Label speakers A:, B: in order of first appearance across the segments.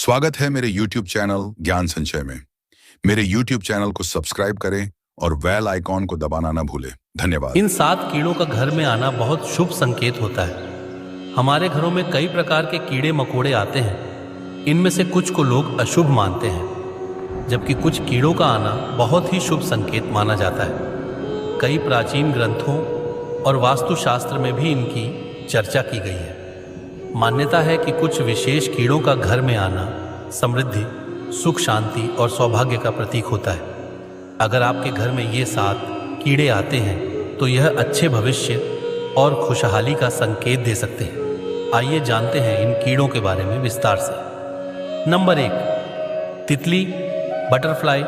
A: स्वागत है मेरे YouTube चैनल ज्ञान संचय में। मेरे YouTube चैनल को सब्सक्राइब करें और बेल आइकॉन को दबाना ना भूलें। धन्यवाद।
B: इन 7 कीड़ों का घर में आना बहुत शुभ संकेत होता है। हमारे घरों में कई प्रकार के कीड़े मकोड़े आते हैं। इनमें से कुछ को लोग अशुभ मानते हैं, जबकि कुछ कीड़ों का आना बहुत ही शुभ संकेत माना जाता है। कई प्राचीन ग्रंथों और वास्तुशास्त्र में भी इनकी चर्चा की गई है। मान्यता है कि कुछ विशेष कीड़ों का घर में आना समृद्धि, सुख, शांति और सौभाग्य का प्रतीक होता है। अगर आपके घर में ये 7 कीड़े आते हैं तो यह अच्छे भविष्य और खुशहाली का संकेत दे सकते हैं। आइए जानते हैं इन कीड़ों के बारे में विस्तार से। नंबर 1, तितली, बटरफ्लाई।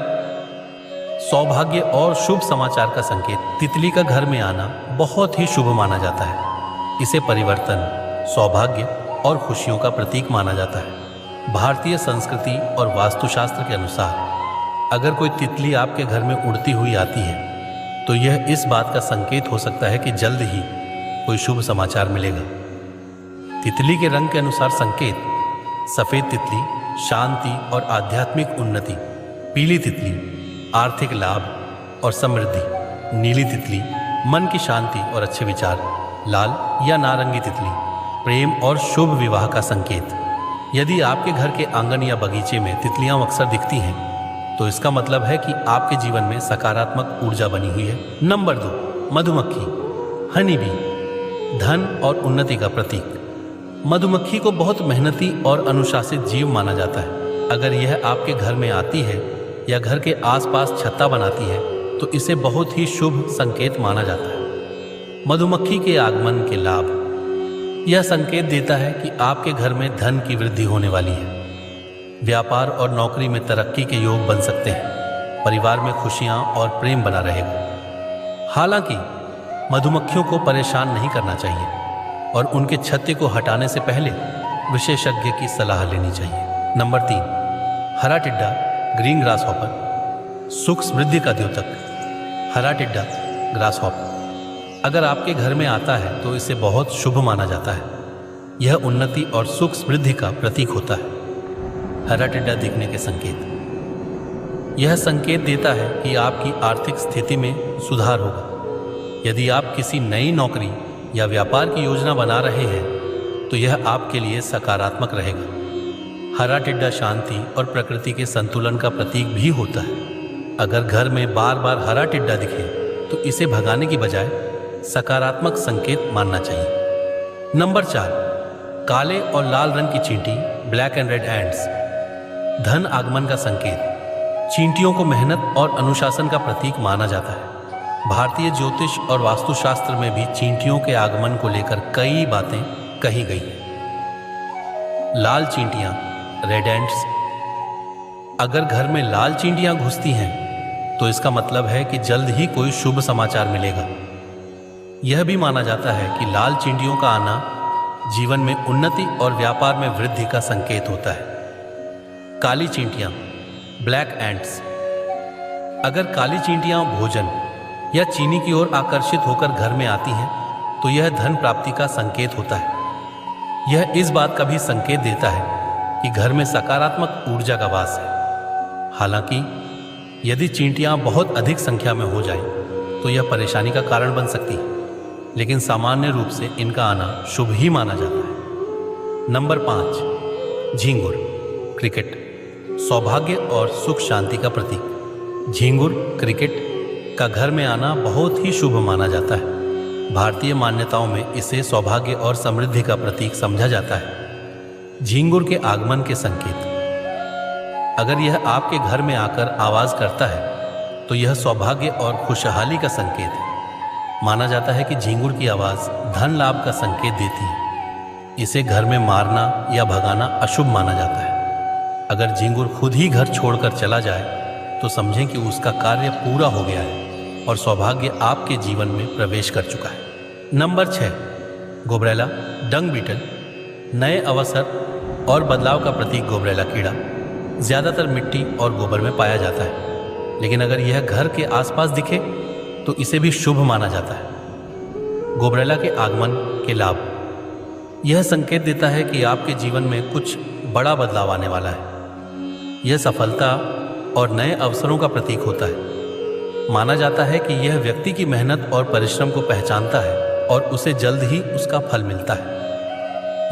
B: सौभाग्य और शुभ समाचार का संकेत। तितली का घर में आना बहुत ही शुभ माना जाता है। इसे परिवर्तन, सौभाग्य और खुशियों का प्रतीक माना जाता है। भारतीय संस्कृति और वास्तुशास्त्र के अनुसार अगर कोई तितली आपके घर में उड़ती हुई आती है तो यह इस बात का संकेत हो सकता है कि जल्द ही कोई शुभ समाचार मिलेगा। तितली के रंग के अनुसार संकेत। सफ़ेद तितली शांति और आध्यात्मिक उन्नति। पीली तितली आर्थिक लाभ और समृद्धि। नीली तितली मन की शांति और अच्छे विचार। लाल या नारंगी तितली प्रेम और शुभ विवाह का संकेत। यदि आपके घर के आंगन या बगीचे में तितलियां अक्सर दिखती हैं तो इसका मतलब है कि आपके जीवन में सकारात्मक ऊर्जा बनी हुई है। नंबर 2, मधुमक्खी, हनी बी। धन और उन्नति का प्रतीक। मधुमक्खी को बहुत मेहनती और अनुशासित जीव माना जाता है। अगर यह आपके घर में आती है या घर के आसपास छत्ता बनाती है तो इसे बहुत ही शुभ संकेत माना जाता है। मधुमक्खी के आगमन के लाभ। यह संकेत देता है कि आपके घर में धन की वृद्धि होने वाली है। व्यापार और नौकरी में तरक्की के योग बन सकते हैं। परिवार में खुशियां और प्रेम बना रहेगा। हालांकि मधुमक्खियों को परेशान नहीं करना चाहिए और उनके छत्ते को हटाने से पहले विशेषज्ञ की सलाह लेनी चाहिए। नंबर 3, हरा टिड्डा, ग्रीन ग्रास हॉपर। सुख समृद्धि का द्योतक। हरा टिड्डा, ग्रास हॉपर अगर आपके घर में आता है तो इसे बहुत शुभ माना जाता है। यह उन्नति और सुख समृद्धि का प्रतीक होता है। हरा टिड्डा दिखने के संकेत। यह संकेत देता है कि आपकी आर्थिक स्थिति में सुधार होगा। यदि आप किसी नई नौकरी या व्यापार की योजना बना रहे हैं तो यह आपके लिए सकारात्मक रहेगा। हरा टिड्डा शांति और प्रकृति के संतुलन का प्रतीक भी होता है। अगर घर में बार बार हरा टिड्डा दिखे तो इसे भगाने की बजाय सकारात्मक संकेत मानना चाहिए। नंबर 4, काले और लाल रंग की चींटी, ब्लैक एंड रेड एंड्स। धन आगमन का संकेत। चींटियों को मेहनत और अनुशासन का प्रतीक माना जाता है। भारतीय ज्योतिष और वास्तुशास्त्र में भी चींटियों के आगमन को लेकर कई बातें कही गई हैं। लाल चींटियां, रेड एंड्स। अगर घर में लाल चींटियां घुसती हैं तो इसका मतलब है कि जल्द ही कोई शुभ समाचार मिलेगा। यह भी माना जाता है कि लाल चींटियों का आना जीवन में उन्नति और व्यापार में वृद्धि का संकेत होता है। काली चींटियां, ब्लैक एंट्स। अगर काली चींटियां भोजन या चीनी की ओर आकर्षित होकर घर में आती हैं तो यह धन प्राप्ति का संकेत होता है। यह इस बात का भी संकेत देता है कि घर में सकारात्मक ऊर्जा का वास है। हालांकि यदि चींटियां बहुत अधिक संख्या में हो जाएं तो यह परेशानी का कारण बन सकती है, लेकिन सामान्य रूप से इनका आना शुभ ही माना जाता है। नंबर 5, झींगुर, क्रिकेट। सौभाग्य और सुख शांति का प्रतीक। झींगुर, क्रिकेट का घर में आना बहुत ही शुभ माना जाता है। भारतीय मान्यताओं में इसे सौभाग्य और समृद्धि का प्रतीक समझा जाता है। झींगुर के आगमन के संकेत। अगर यह आपके घर में आकर आवाज करता है तो यह सौभाग्य और खुशहाली का संकेत है। माना जाता है कि झींगुर की आवाज़ धन लाभ का संकेत देती है। इसे घर में मारना या भगाना अशुभ माना जाता है। अगर झींगुर खुद ही घर छोड़कर चला जाए तो समझें कि उसका कार्य पूरा हो गया है और सौभाग्य आपके जीवन में प्रवेश कर चुका है। नंबर 6, गोबरेला, डंग बीटल। नए अवसर और बदलाव का प्रतीक गोबरेला कीड़ा ज़्यादातर मिट्टी और गोबर में पाया जाता है, लेकिन अगर यह घर के आसपास दिखे तो इसे भी शुभ माना जाता है। गोबरेला के आगमन के लाभ। यह संकेत देता है कि आपके जीवन में कुछ बड़ा बदलाव आने वाला है। यह सफलता और नए अवसरों का प्रतीक होता है। माना जाता है कि यह व्यक्ति की मेहनत और परिश्रम को पहचानता है और उसे जल्द ही उसका फल मिलता है।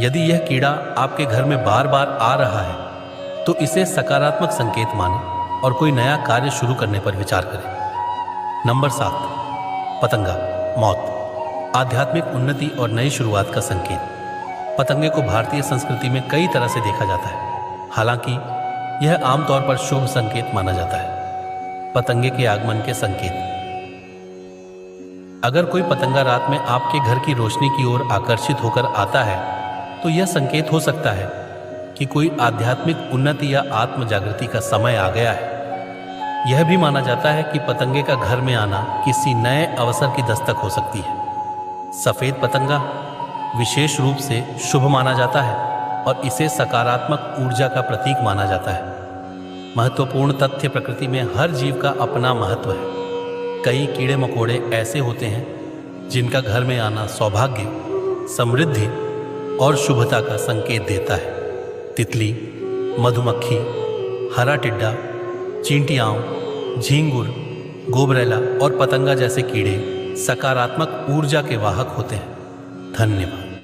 B: यदि यह कीड़ा आपके घर में बार बार आ रहा है तो इसे सकारात्मक संकेत माने और कोई नया कार्य शुरू करने पर विचार करें। नंबर 7, पतंगा, मौत, आध्यात्मिक उन्नति और नई शुरुआत का संकेत। पतंगे को भारतीय संस्कृति में कई तरह से देखा जाता है, हालांकि यह आमतौर पर शुभ संकेत माना जाता है। पतंगे के आगमन के संकेत। अगर कोई पतंगा रात में आपके घर की रोशनी की ओर आकर्षित होकर आता है तो यह संकेत हो सकता है कि कोई आध्यात्मिक उन्नति या आत्म जागृति का समय आ गया है। यह भी माना जाता है कि पतंगे का घर में आना किसी नए अवसर की दस्तक हो सकती है। सफेद पतंगा विशेष रूप से शुभ माना जाता है और इसे सकारात्मक ऊर्जा का प्रतीक माना जाता है। महत्वपूर्ण तथ्य, प्रकृति में हर जीव का अपना महत्व है। कई कीड़े मकोड़े ऐसे होते हैं जिनका घर में आना सौभाग्य, समृद्धि और शुभता का संकेत देता है। तितली, मधुमक्खी, हरा टिड्डा, चींटियाओं, झींगुर, गोबरेला और पतंगा जैसे कीड़े सकारात्मक ऊर्जा के वाहक होते हैं। धन्यवाद।